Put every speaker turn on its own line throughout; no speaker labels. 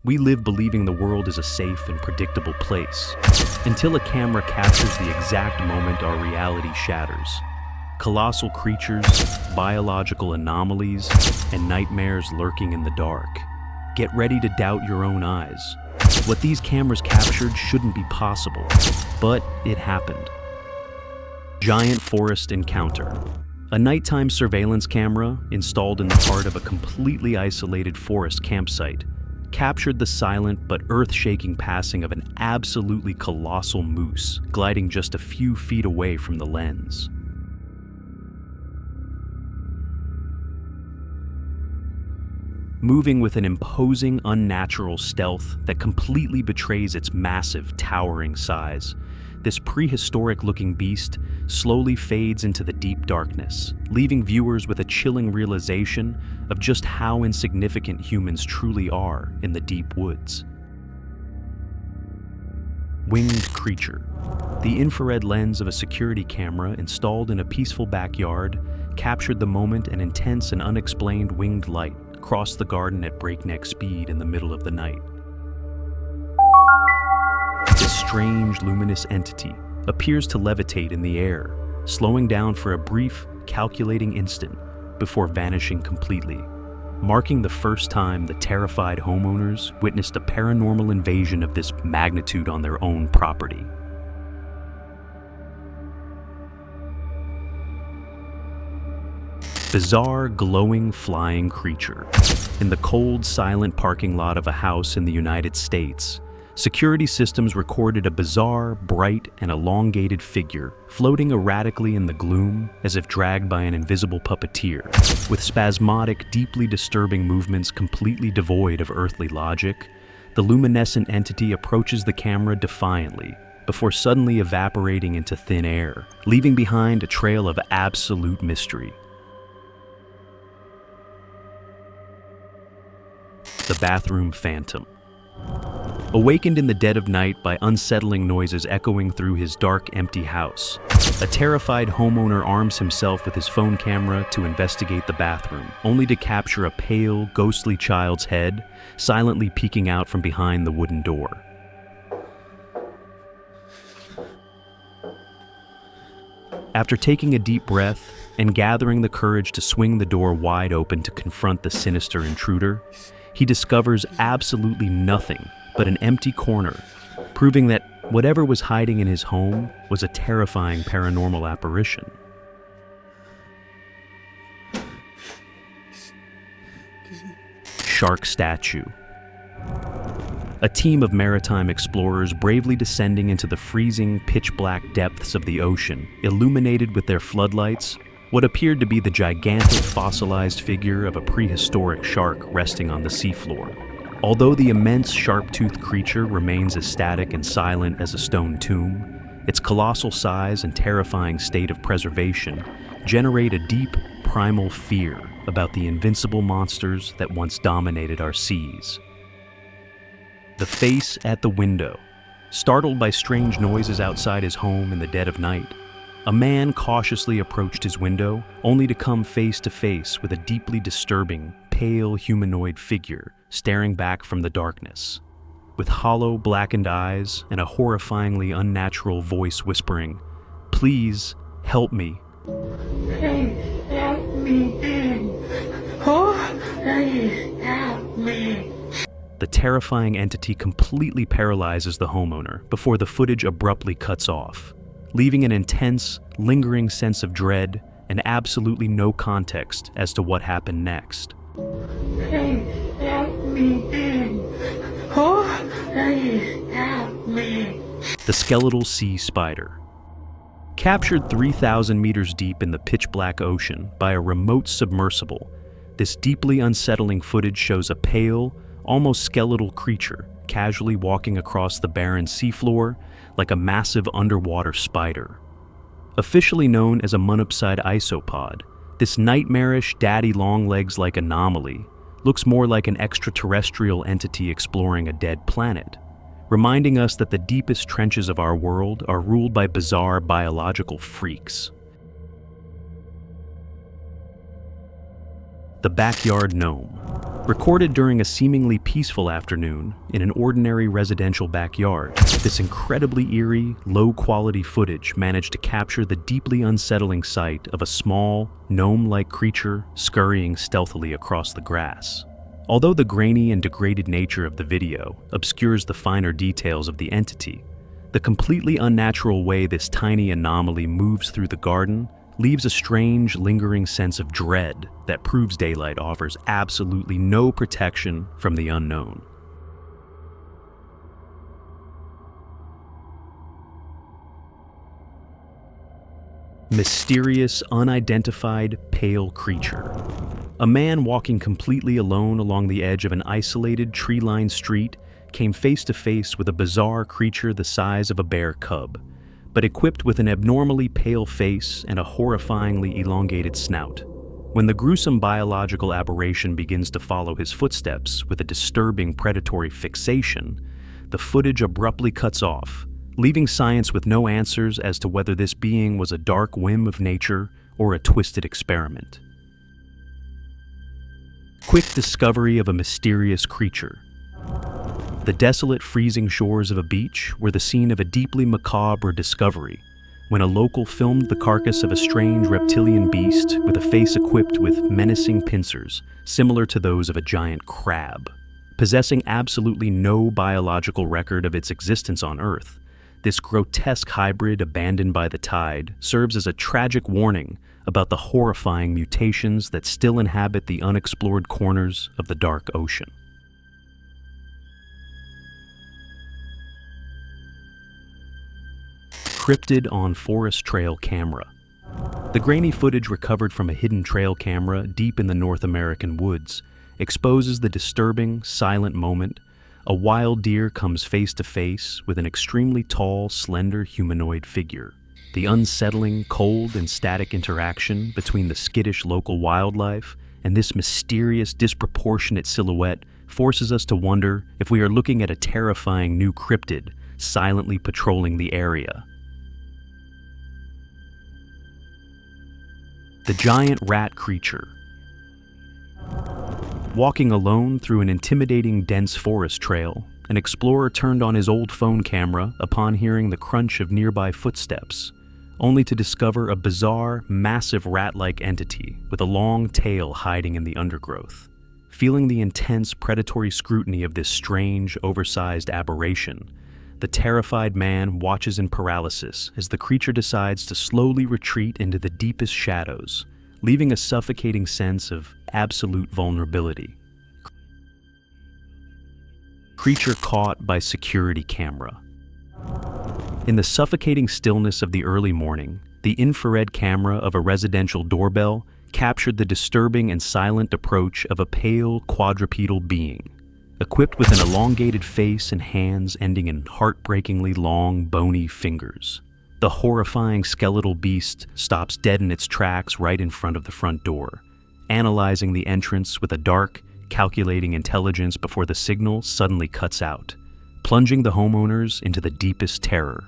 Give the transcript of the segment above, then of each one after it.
We live believing the world is a safe and predictable place, until a camera captures the exact moment our reality shatters. Colossal creatures, biological anomalies, and nightmares lurking in the dark. Get ready to doubt your own eyes. What these cameras captured shouldn't be possible, but it happened. Giant forest encounter. A nighttime surveillance camera, installed in the heart of a completely isolated forest campsite, captured the silent but earth-shaking passing of an absolutely colossal moose, gliding just a few feet away from the lens. Moving with an imposing, unnatural stealth that completely betrays its massive, towering size, this prehistoric-looking beast slowly fades into the deep darkness, leaving viewers with a chilling realization of just how insignificant humans truly are in the deep woods. Winged creature. The infrared lens of a security camera installed in a peaceful backyard captured the moment an intense and unexplained winged light crossed the garden at breakneck speed in the middle of the night. This strange, luminous entity appears to levitate in the air, slowing down for a brief, calculating instant before vanishing completely, marking the first time the terrified homeowners witnessed a paranormal invasion of this magnitude on their own property. Bizarre, glowing, flying creature. In the cold, silent parking lot of a house in the United States, security systems recorded a bizarre, bright, and elongated figure floating erratically in the gloom as if dragged by an invisible puppeteer, with spasmodic, deeply disturbing movements completely devoid of earthly logic. The luminescent entity approaches the camera defiantly, before suddenly evaporating into thin air, leaving behind a trail of absolute mystery. The bathroom phantom. Awakened in the dead of night by unsettling noises echoing through his dark, empty house, a terrified homeowner arms himself with his phone camera to investigate the bathroom, only to capture a pale, ghostly child's head silently peeking out from behind the wooden door. After taking a deep breath and gathering the courage to swing the door wide open to confront the sinister intruder, he discovers absolutely nothing but an empty corner, proving that whatever was hiding in his home was a terrifying paranormal apparition. Shark statue. A team of maritime explorers bravely descending into the freezing, pitch-black depths of the ocean, illuminated with their floodlights what appeared to be the gigantic fossilized figure of a prehistoric shark resting on the seafloor. Although the immense sharp-toothed creature remains as static and silent as a stone tomb, its colossal size and terrifying state of preservation generate a deep, primal fear about the invincible monsters that once dominated our seas. The face at the window. Startled by strange noises outside his home in the dead of night, a man cautiously approached his window, only to come face to face with a deeply disturbing, pale humanoid figure staring back from the darkness, with hollow, blackened eyes and a horrifyingly unnatural voice whispering, "Please, help me."
Please help me. Oh, please help me.
The terrifying entity completely paralyzes the homeowner before the footage abruptly cuts off, leaving an intense, lingering sense of dread and absolutely no context as to what happened next.
Please help me. Oh, please help me.
The skeletal sea spider. Captured 3,000 meters deep in the pitch-black ocean by a remote submersible, this deeply unsettling footage shows a pale, almost skeletal creature casually walking across the barren seafloor like a massive underwater spider. Officially known as a monopside isopod, this nightmarish, daddy-long-legs-like anomaly looks more like an extraterrestrial entity exploring a dead planet, reminding us that the deepest trenches of our world are ruled by bizarre biological freaks. The Backyard Gnome. Recorded during a seemingly peaceful afternoon in an ordinary residential backyard, this incredibly eerie, low-quality footage managed to capture the deeply unsettling sight of a small, gnome-like creature scurrying stealthily across the grass. Although the grainy and degraded nature of the video obscures the finer details of the entity, the completely unnatural way this tiny anomaly moves through the garden leaves a strange, lingering sense of dread that proves daylight offers absolutely no protection from the unknown. Mysterious, unidentified, pale creature. A man walking completely alone along the edge of an isolated, tree-lined street came face to face with a bizarre creature the size of a bear cub, but equipped with an abnormally pale face and a horrifyingly elongated snout. When the gruesome biological aberration begins to follow his footsteps with a disturbing predatory fixation, the footage abruptly cuts off, leaving science with no answers as to whether this being was a dark whim of nature or a twisted experiment. Quick discovery of a mysterious creature. The desolate, freezing shores of a beach were the scene of a deeply macabre discovery when a local filmed the carcass of a strange reptilian beast with a face equipped with menacing pincers, similar to those of a giant crab. Possessing absolutely no biological record of its existence on Earth, this grotesque hybrid abandoned by the tide serves as a tragic warning about the horrifying mutations that still inhabit the unexplored corners of the dark ocean. Cryptid on forest trail camera. The grainy footage recovered from a hidden trail camera deep in the North American woods exposes the disturbing, silent moment a wild deer comes face to face with an extremely tall, slender humanoid figure. The unsettling, cold, and static interaction between the skittish local wildlife and this mysterious, disproportionate silhouette forces us to wonder if we are looking at a terrifying new cryptid silently patrolling the area. The giant rat creature. Walking alone through an intimidating dense forest trail, an explorer turned on his old phone camera upon hearing the crunch of nearby footsteps, only to discover a bizarre, massive rat-like entity with a long tail hiding in the undergrowth. Feeling the intense predatory scrutiny of this strange, oversized aberration, the terrified man watches in paralysis as the creature decides to slowly retreat into the deepest shadows, leaving a suffocating sense of absolute vulnerability. Creature caught by security camera. In the suffocating stillness of the early morning, the infrared camera of a residential doorbell captured the disturbing and silent approach of a pale, quadrupedal being, equipped with an elongated face and hands ending in heartbreakingly long, bony fingers. The horrifying skeletal beast stops dead in its tracks right in front of the front door, analyzing the entrance with a dark, calculating intelligence before the signal suddenly cuts out, plunging the homeowners into the deepest terror.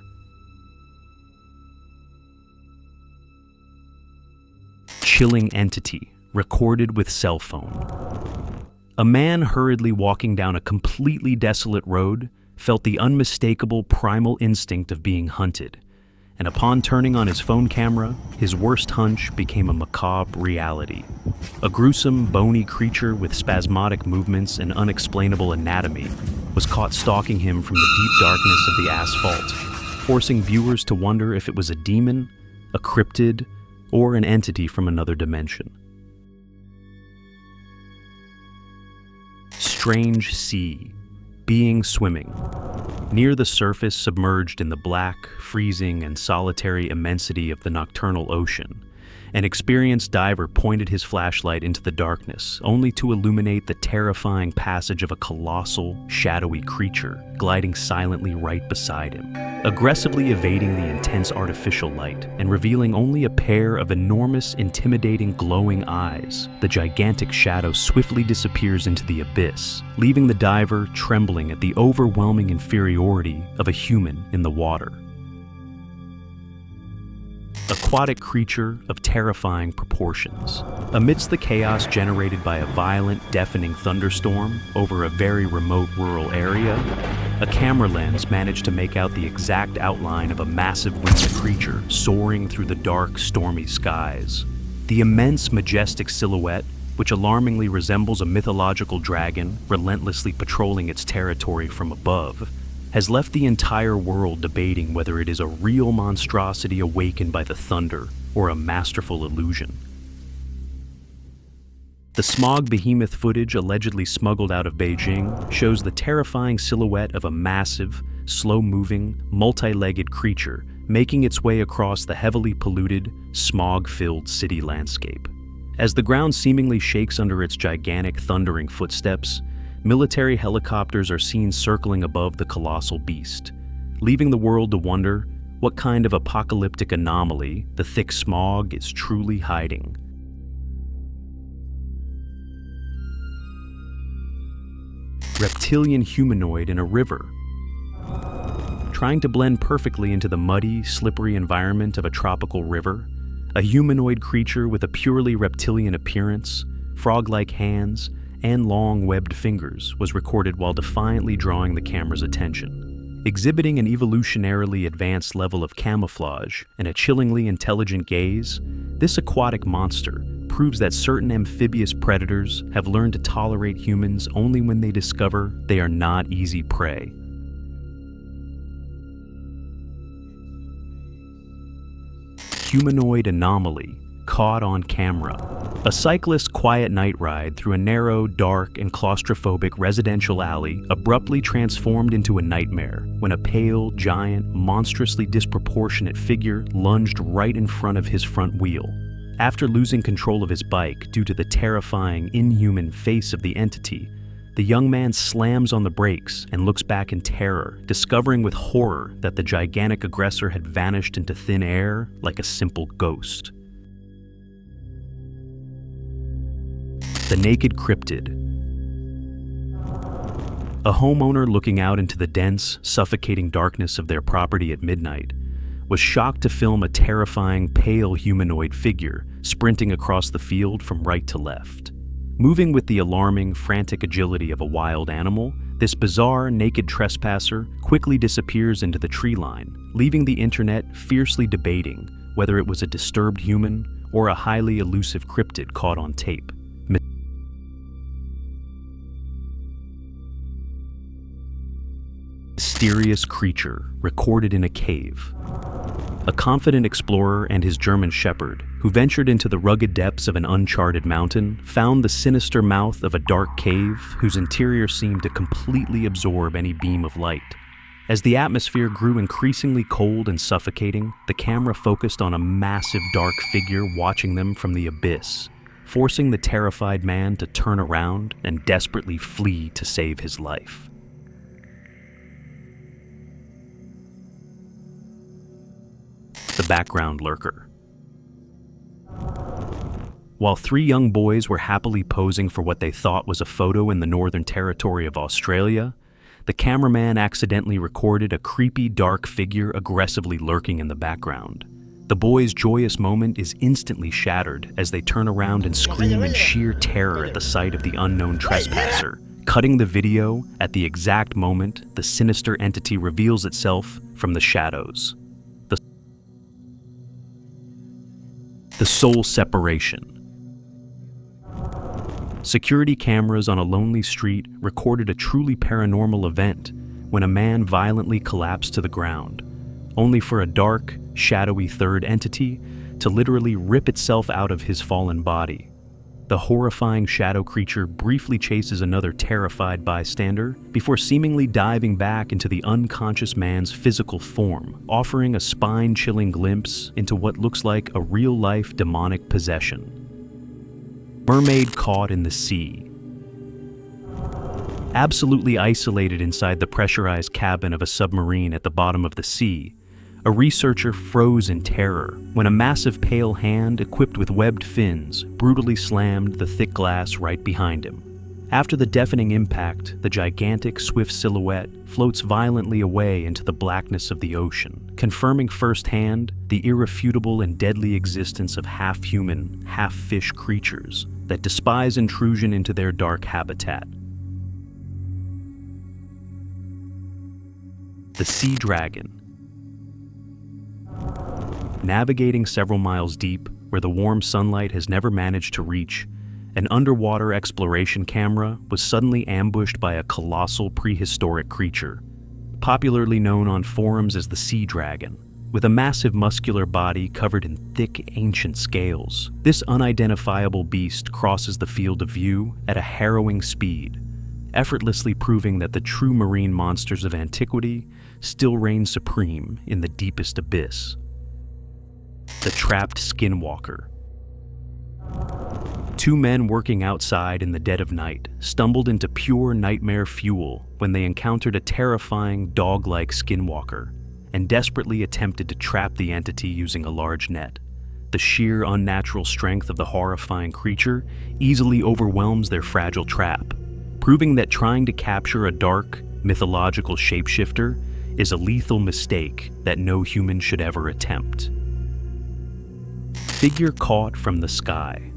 Chilling entity, recorded with cell phone. A man hurriedly walking down a completely desolate road felt the unmistakable primal instinct of being hunted, and upon turning on his phone camera, his worst hunch became a macabre reality. A gruesome, bony creature with spasmodic movements and unexplainable anatomy was caught stalking him from the deep darkness of the asphalt, forcing viewers to wonder if it was a demon, a cryptid, or an entity from another dimension. Strange sea, being swimming. Near the surface, submerged in the black, freezing, and solitary immensity of the Nocturnal ocean, an experienced diver pointed his flashlight into the darkness, only to illuminate the terrifying passage of a colossal, shadowy creature gliding silently right beside him, aggressively evading the intense artificial light and revealing only a pair of enormous, intimidating, glowing eyes. The gigantic shadow swiftly disappears into the abyss, leaving the diver trembling at the overwhelming inferiority of a human in the water. aquatic creature of terrifying proportions. Amidst the chaos generated by a violent, deafening thunderstorm over a very remote rural area, a camera lens managed to make out the exact outline of a massive winged creature soaring through the dark, stormy skies. The immense, majestic silhouette, which alarmingly resembles a mythological dragon relentlessly patrolling its territory from above, has left the entire world debating whether it is a real monstrosity awakened by the thunder or a masterful illusion. The smog behemoth footage allegedly smuggled out of Beijing shows the terrifying silhouette of a massive, slow-moving, multi-legged creature making its way across the heavily polluted, smog-filled city landscape. As the ground seemingly shakes under its gigantic, thundering footsteps, military helicopters are seen circling above the colossal beast, leaving the world to wonder what kind of apocalyptic anomaly the thick smog is truly hiding. Reptilian humanoid in a river. Trying to blend perfectly into the muddy, slippery environment of a tropical river, a humanoid creature with a purely reptilian appearance, frog-like hands, and long webbed fingers was recorded while defiantly drawing the camera's attention. Exhibiting an evolutionarily advanced level of camouflage and a chillingly intelligent gaze, this aquatic monster proves that certain amphibious predators have learned to tolerate humans only when they discover they are not easy prey. Humanoid anomaly caught on camera. A cyclist's quiet night ride through a narrow, dark, and claustrophobic residential alley abruptly transformed into a nightmare when a pale, giant, monstrously disproportionate figure lunged right in front of his front wheel. After losing control of his bike due to the terrifying, inhuman face of the entity, the young man slams on the brakes and looks back in terror, discovering with horror that the gigantic aggressor had vanished into thin air like a simple ghost. The naked cryptid. A homeowner looking out into the dense, suffocating darkness of their property at midnight was shocked to film a terrifying, pale humanoid figure sprinting across the field from right to left. Moving with the alarming, frantic agility of a wild animal, this bizarre, naked trespasser quickly disappears into the tree line, leaving the internet fiercely debating whether it was a disturbed human or a highly elusive cryptid caught on tape. Mysterious creature recorded in a cave. A confident explorer and his German shepherd, who ventured into the rugged depths of an uncharted mountain, found the sinister mouth of a dark cave whose interior seemed to completely absorb any beam of light. As the atmosphere grew increasingly cold and suffocating, the camera focused on a massive dark figure watching them from the abyss, forcing the terrified man to turn around and desperately flee to save his life. The background lurker. While three young boys were happily posing for what they thought was a photo in the Northern Territory of Australia, the cameraman accidentally recorded a creepy, dark figure aggressively lurking in the background. The boys' joyous moment is instantly shattered as they turn around and scream in sheer terror at the sight of the unknown trespasser, cutting the video at the exact moment the sinister entity reveals itself from the shadows. The soul separation. Security cameras on a lonely street recorded a truly paranormal event when a man violently collapsed to the ground, only for a dark, shadowy third entity to literally rip itself out of his fallen body. The horrifying shadow creature briefly chases another terrified bystander before seemingly diving back into the unconscious man's physical form, offering a spine-chilling glimpse into what looks like a real-life demonic possession. Mermaid caught in the sea. Absolutely isolated inside the pressurized cabin of a submarine at the bottom of the sea, a researcher froze in terror when a massive pale hand equipped with webbed fins brutally slammed the thick glass right behind him. After the deafening impact, the gigantic, swift silhouette floats violently away into the blackness of the ocean, confirming firsthand the irrefutable and deadly existence of half-human, half-fish creatures that despise intrusion into their dark habitat. The sea dragon. Navigating several miles deep, where the warm sunlight has never managed to reach, an underwater exploration camera was suddenly ambushed by a colossal prehistoric creature, popularly known on forums as the sea dragon. With a massive muscular body covered in thick, ancient scales, this unidentifiable beast crosses the field of view at a harrowing speed, effortlessly proving that the true marine monsters of antiquity still reign supreme in the deepest abyss. The trapped skinwalker. Two men working outside in the dead of night stumbled into pure nightmare fuel when they encountered a terrifying dog-like skinwalker and desperately attempted to trap the entity using a large net. The sheer unnatural strength of the horrifying creature easily overwhelms their fragile trap, proving that trying to capture a dark, mythological shapeshifter is a lethal mistake that no human should ever attempt. Figure caught from the sky.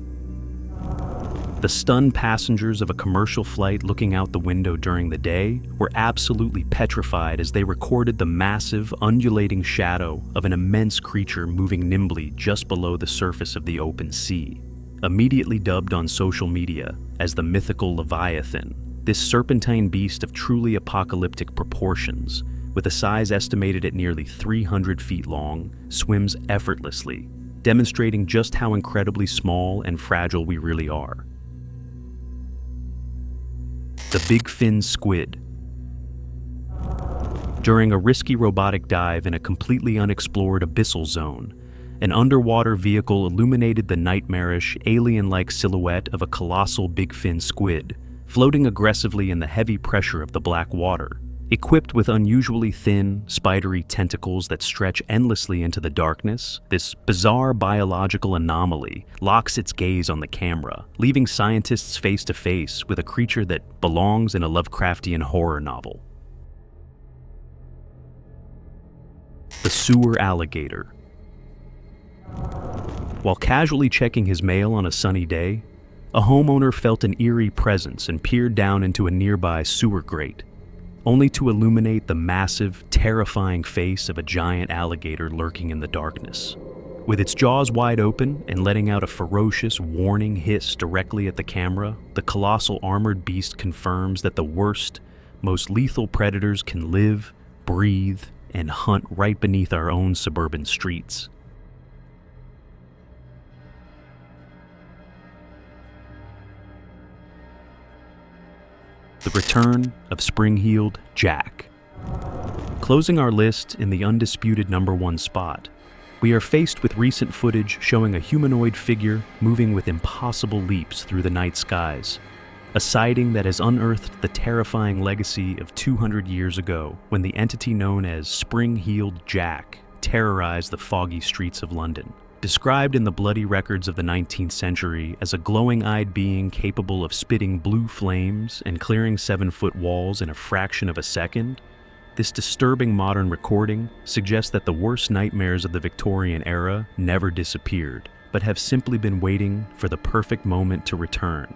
The stunned passengers of a commercial flight looking out the window during the day were absolutely petrified as they recorded the massive, undulating shadow of an immense creature moving nimbly just below the surface of the open sea. Immediately dubbed on social media as the mythical Leviathan, this serpentine beast of truly apocalyptic proportions, with a size estimated at nearly 300 feet long, swims effortlessly, demonstrating just how incredibly small and fragile we really are. The big fin squid. During a risky robotic dive in a completely unexplored abyssal zone, an underwater vehicle illuminated the nightmarish, alien-like silhouette of a colossal big fin squid, floating aggressively in the heavy pressure of the black water. Equipped with unusually thin, spidery tentacles that stretch endlessly into the darkness, this bizarre biological anomaly locks its gaze on the camera, leaving scientists face to face with a creature that belongs in a Lovecraftian horror novel. The Sewer Alligator. While casually checking his mail on a sunny day, a homeowner felt an eerie presence and peered down into a nearby sewer grate, only to illuminate the massive, terrifying face of a giant alligator lurking in the darkness. With its jaws wide open and letting out a ferocious, warning hiss directly at the camera, the colossal armored beast confirms that the worst, most lethal predators can live, breathe, and hunt right beneath our own suburban streets. The return of spring-heeled Jack. Closing our list in the undisputed #1 spot, we are faced with recent footage showing a humanoid figure moving with impossible leaps through the night skies, a sighting that has unearthed the terrifying legacy of 200 years ago when the entity known as Spring-Heeled Jack terrorized the foggy streets of London. Described in the bloody records of the 19th century as a glowing-eyed being capable of spitting blue flames and clearing 7-foot walls in a fraction of a second, this disturbing modern recording suggests that the worst nightmares of the Victorian era never disappeared, but have simply been waiting for the perfect moment to return.